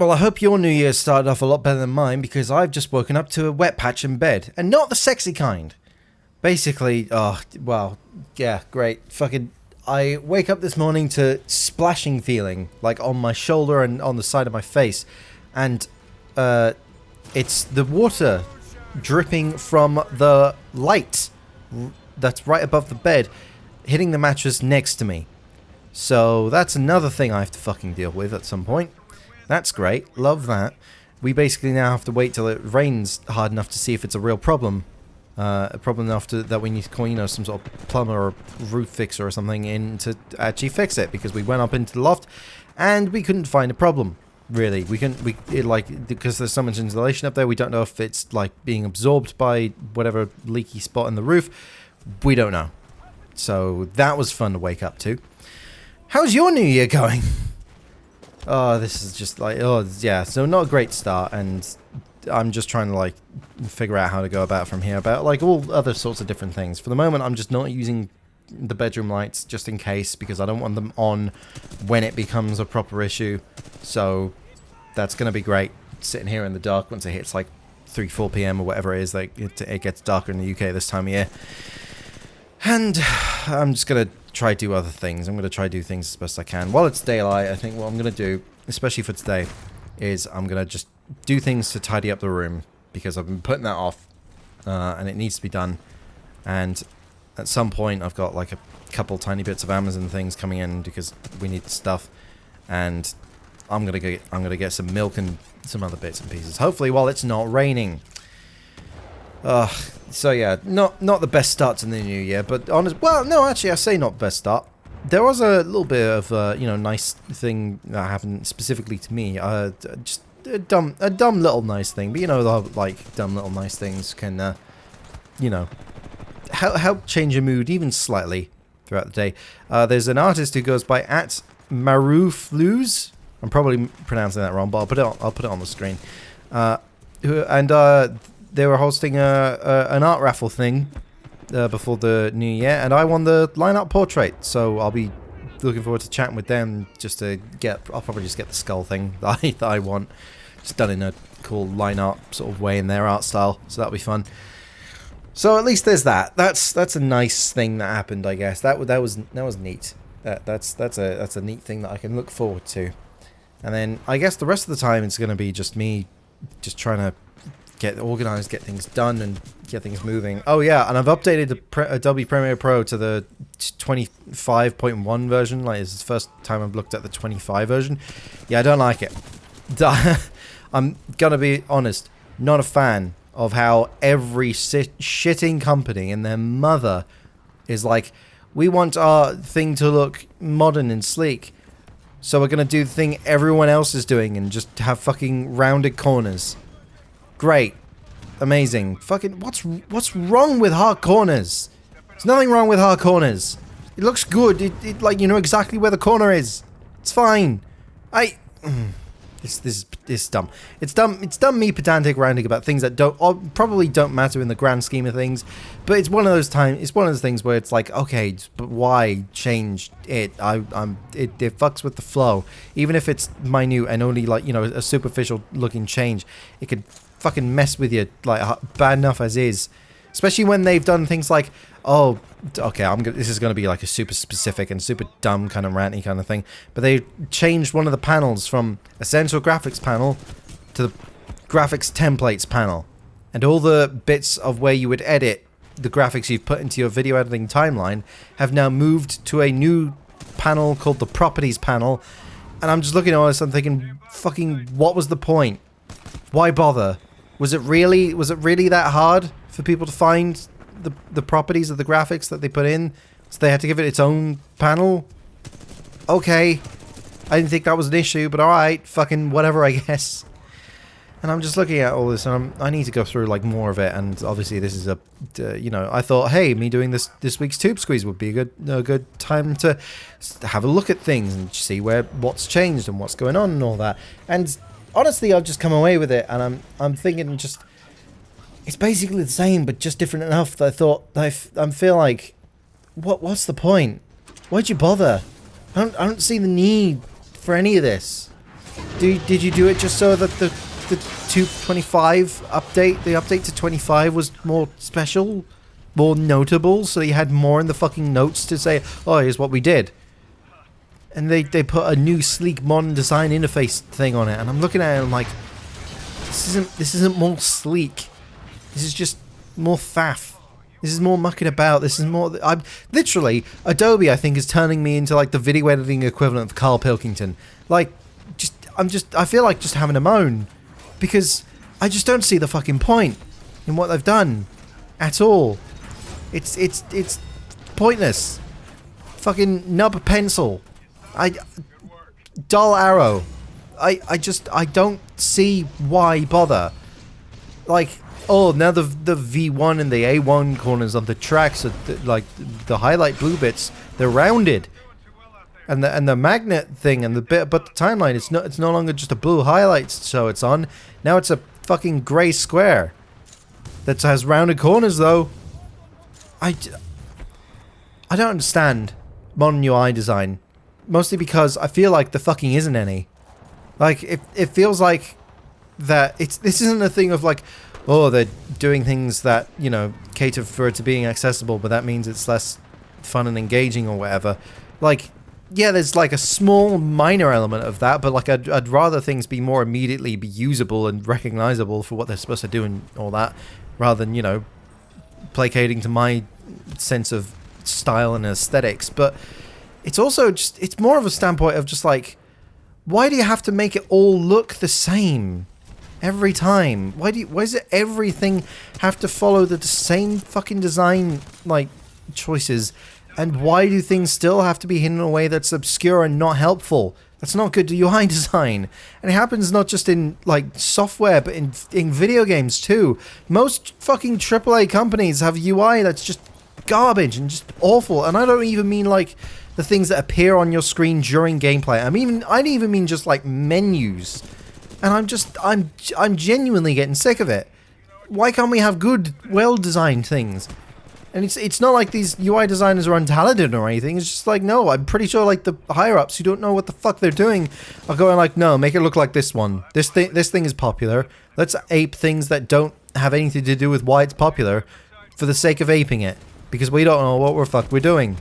Well, I hope your New Year started off a lot better than mine because I've just woken up to a wet patch in bed. And not the sexy kind. Basically, oh, well, yeah, great. Fucking, I wake up this morning to splashing feeling, like on my shoulder and on the side of my face. And, it's the water dripping from the light that's right above the bed, hitting the mattress next to me. So that's another thing I have to fucking deal with at some point. That's great. Love that. We basically now have to wait till it rains hard enough to see if it's a real problem. A problem enough that we need to call, you know, some sort of plumber or roof fixer or something in to actually fix it, because we went up into the loft and we couldn't find a problem. Really, because there's so much insulation up there, we don't know if it's like being absorbed by whatever leaky spot in the roof. We don't know. So that was fun to wake up to. How's your New Year going? Oh, this is just like, oh, yeah, so not a great start, and I'm just trying to, like, figure out how to go about from here, about, like, all other sorts of different things. For the moment, I'm just not using the bedroom lights, just in case, because I don't want them on when it becomes a proper issue, so that's going to be great, sitting here in the dark once it hits, like, 3-4 p.m. or whatever it is, like, it gets darker in the UK this time of year. And I'm just going to try to do other things. I'm going to try to do things as best I can. While it's daylight, I think what I'm going to do, especially for today, is I'm going to just do things to tidy up the room, because I've been putting that off, and it needs to be done. And at some point, I've got like a couple tiny bits of Amazon things coming in because we need stuff, and I'm going to get some milk and some other bits and pieces. Hopefully, while it's not raining. So yeah, not the best start to the new year, but well, no, actually, I say not best start. There was a little bit of, nice thing that happened specifically to me. Just a dumb little nice thing, but like, dumb little nice things can, help change your mood even slightly throughout the day. There's an artist who goes by @Marufluz. I'm probably pronouncing that wrong, but I'll put it on the screen. They were hosting an art raffle thing before the new year, and I won the line-art portrait, so I'll be looking forward to chatting with them just to I'll probably just get the skull thing that I want, just done in a cool line-art sort of way in their art style, so that'll be fun. So at least there's that. That's a nice thing that happened, I guess. That was neat. That's a neat thing that I can look forward to. And then I guess the rest of the time it's going to be just me just trying to get organized, get things done, and get things moving. Oh yeah, and I've updated the Adobe Premiere Pro to the 25.1 version. Like, this is the first time I've looked at the 25 version. Yeah, I don't like it. I'm gonna be honest, not a fan of how every shitting company and their mother is like, we want our thing to look modern and sleek, so we're gonna do the thing everyone else is doing and just have fucking rounded corners. Great. Amazing. Fucking, what's wrong with hard corners? There's nothing wrong with hard corners. It looks good. It like, you know exactly where the corner is. It's fine. This is dumb. It's dumb me pedantic ranting about things that probably don't matter in the grand scheme of things, but it's one of those things where it's like, okay, but why change it? It fucks with the flow. Even if it's minute and only, like, a superficial looking change, it could fucking mess with you, like, bad enough as is. Especially when they've done things like, oh, okay, this is going to be like a super specific and super dumb kind of ranty kind of thing, but they changed one of the panels from Essential Graphics panel to the Graphics Templates panel. And all the bits of where you would edit the graphics you've put into your video editing timeline have now moved to a new panel called the Properties panel. And I'm just looking at all this and thinking, fucking, what was the point? Why bother? Was it really that hard for people to find the properties of the graphics that they put in, so they had to give it its own panel? Okay, I didn't think that was an issue, but alright, fucking whatever, I guess. And I'm just looking at all this, and I need to go through, like, more of it, and obviously this is I thought, hey, me doing this week's Tube Squeeze would be a good time to have a look at things and see what's changed and what's going on and all that. And honestly, I've just come away with it, and I'm thinking just, it's basically the same, but just different enough that I thought, I feel like, what's the point? Why'd you bother? I don't see the need for any of this. Did you do it just so that the 2.25 update, the update to 25 was more special, more notable, so you had more in the fucking notes to say, oh, here's what we did. And they put a new sleek modern design interface thing on it, and I'm looking at it and I'm like, this isn't more sleek. This is just more faff. This is more mucking about. This is more. I'm literally Adobe. I think is turning me into like the video editing equivalent of Carl Pilkington. Like, I feel like just having a moan, because I just don't see the fucking point in what they've done at all. It's pointless. Fucking nub pencil. Dull arrow. I don't see why bother. Like, oh, now the V1 and the A1 corners of the tracks are like the highlight blue bits, they're rounded. And the magnet thing and the bit, but the timeline, it's no longer just a blue highlight so it's on. Now it's a fucking grey square that has rounded corners though. I don't understand modern UI design, mostly because I feel like there fucking isn't any. Like, it feels like that this isn't a thing of like, oh, they're doing things that, you know, cater for it to being accessible, but that means it's less fun and engaging or whatever. Like, yeah, there's like a small minor element of that, but like I'd rather things be more immediately be usable and recognizable for what they're supposed to do and all that, rather than, you know, placating to my sense of style and aesthetics. But it's also just, it's more of a standpoint of just like, why do you have to make it all look the same every time? Why does it everything have to follow the same fucking design like choices? And why do things still have to be hidden in a way that's obscure and not helpful? That's not good UI design. And it happens not just in like software, but in video games too. Most fucking AAA companies have UI that's just garbage and just awful. And I don't even mean like the things that appear on your screen during gameplay. I even mean just like menus. And I'm genuinely getting sick of it. Why can't we have good, well-designed things? And it's not like these UI designers are untalented or anything. It's just like, no, I'm pretty sure like the higher-ups who don't know what the fuck they're doing are going like, no, make it look like this one. This thing is popular. Let's ape things that don't have anything to do with why it's popular for the sake of aping it. Because we don't know what we're doing.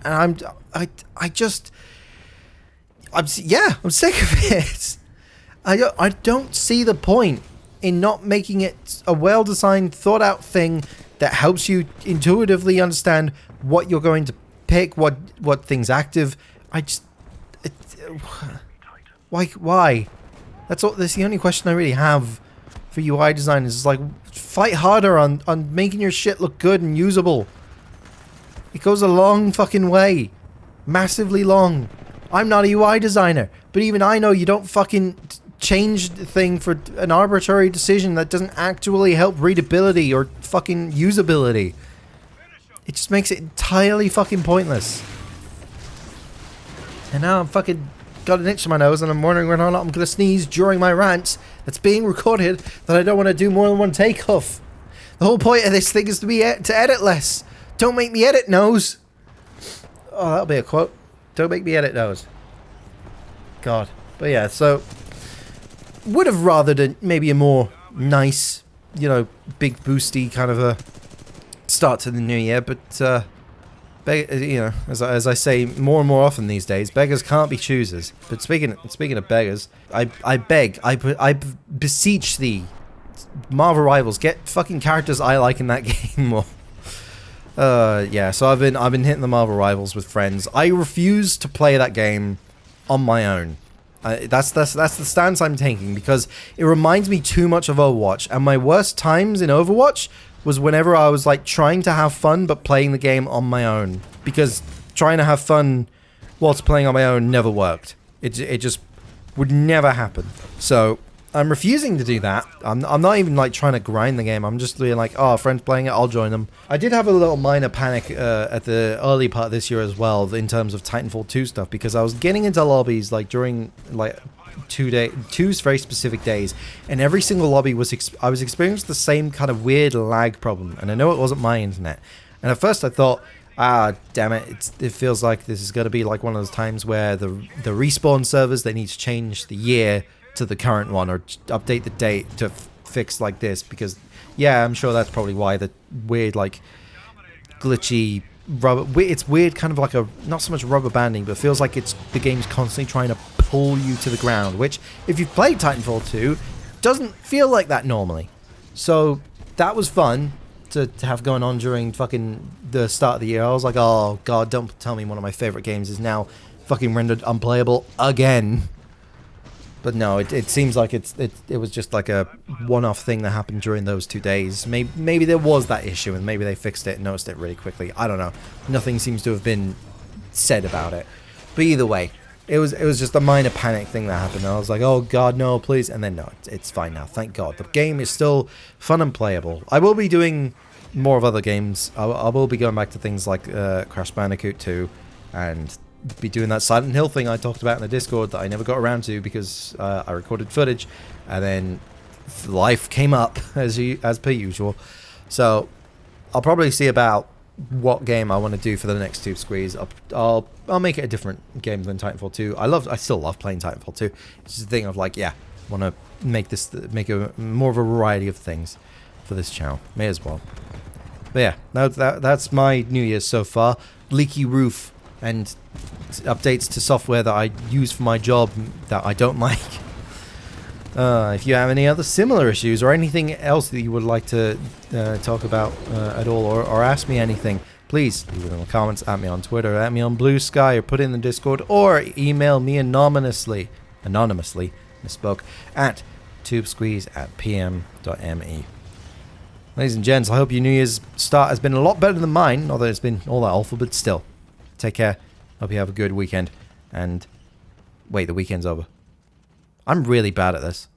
And I'm sick of it. I don't see the point in not making it a well-designed, thought-out thing that helps you intuitively understand what you're going to pick, what thing's active. Why? That's the only question I really have for UI designers. Is like, fight harder on making your shit look good and usable. It goes a long fucking way. Massively long. I'm not a UI designer, but even I know you don't fucking change the thing for an arbitrary decision that doesn't actually help readability or fucking usability. It just makes it entirely fucking pointless. And now I'm fucking got an itch in my nose and I'm wondering whether or not I'm gonna sneeze during my rant that's being recorded that I don't want to do more than one take of. The whole point of this thing is to edit less. Don't make me edit, nose. Oh, that'll be a quote. Don't make me edit, nose. God. But yeah, so would have rathered maybe a more nice, you know, big boosty kind of a start to the new year, but you know, as I say more and more often these days, beggars can't be choosers. But speaking of beggars, I beg, I beseech thee, Marvel Rivals, get fucking characters I like in that game more. Yeah, so I've been hitting the Marvel Rivals with friends. I refuse to play that game on my own. That's the stance I'm taking, because it reminds me too much of Overwatch, and my worst times in Overwatch was whenever I was like trying to have fun but playing the game on my own, because trying to have fun whilst playing on my own never worked. It just would never happen. So I'm refusing to do that. I'm not even like trying to grind the game. I'm just being like, oh, friends playing it, I'll join them. I did have a little minor panic at the early part of this year as well in terms of Titanfall 2 stuff, because I was getting into lobbies like during like two very specific days, and every single lobby I was experiencing the same kind of weird lag problem, and I know it wasn't my internet. And at first I thought, Ah, damn it. It feels like this is going to be like one of those times where the respawn servers, they need to change the year to the current one or update the date to fix like this because, yeah, I'm sure that's probably why the weird, like, glitchy rubber... It's weird kind of like a... Not so much rubber banding, but it feels like it's the game's constantly trying to pull you to the ground, which, if you've played Titanfall 2, doesn't feel like that normally. So, that was fun to have going on during fucking the start of the year. I was like, oh god, don't tell me one of my favorite games is now fucking rendered unplayable again. But no, it seems like it was just like a one-off thing that happened during those 2 days. Maybe there was that issue and maybe they fixed it and noticed it really quickly. I don't know. Nothing seems to have been said about it. But either way, it was just a minor panic thing that happened. I was like, oh god, no, please. And then no, it's fine now. Thank god. The game is still fun and playable. I will be doing more of other games. I will be going back to things like Crash Bandicoot 2 and be doing that Silent Hill thing I talked about in the Discord that I never got around to because I recorded footage and then life came up as per usual. So I'll probably see about what game I want to do for the next Tube Squeeze. I'll make it a different game than Titanfall 2. I still love playing Titanfall 2. It's just a thing of like, yeah, want to make more of a variety of things for this channel. May as well. But yeah, that's my New Year's so far. Leaky roof and updates to software that I use for my job that I don't like. If you have any other similar issues or anything else that you would like to talk about at all or ask me anything, please leave it in the comments, at me on Twitter, at me on Blue Sky, or put it in the Discord, or email me anonymously, misspoke, at tubesqueeze@pm.me. Ladies and gents, I hope your New Year's start has been a lot better than mine, not that it's been all that awful, but still. Take care. Hope you have a good weekend. And wait, the weekend's over. I'm really bad at this.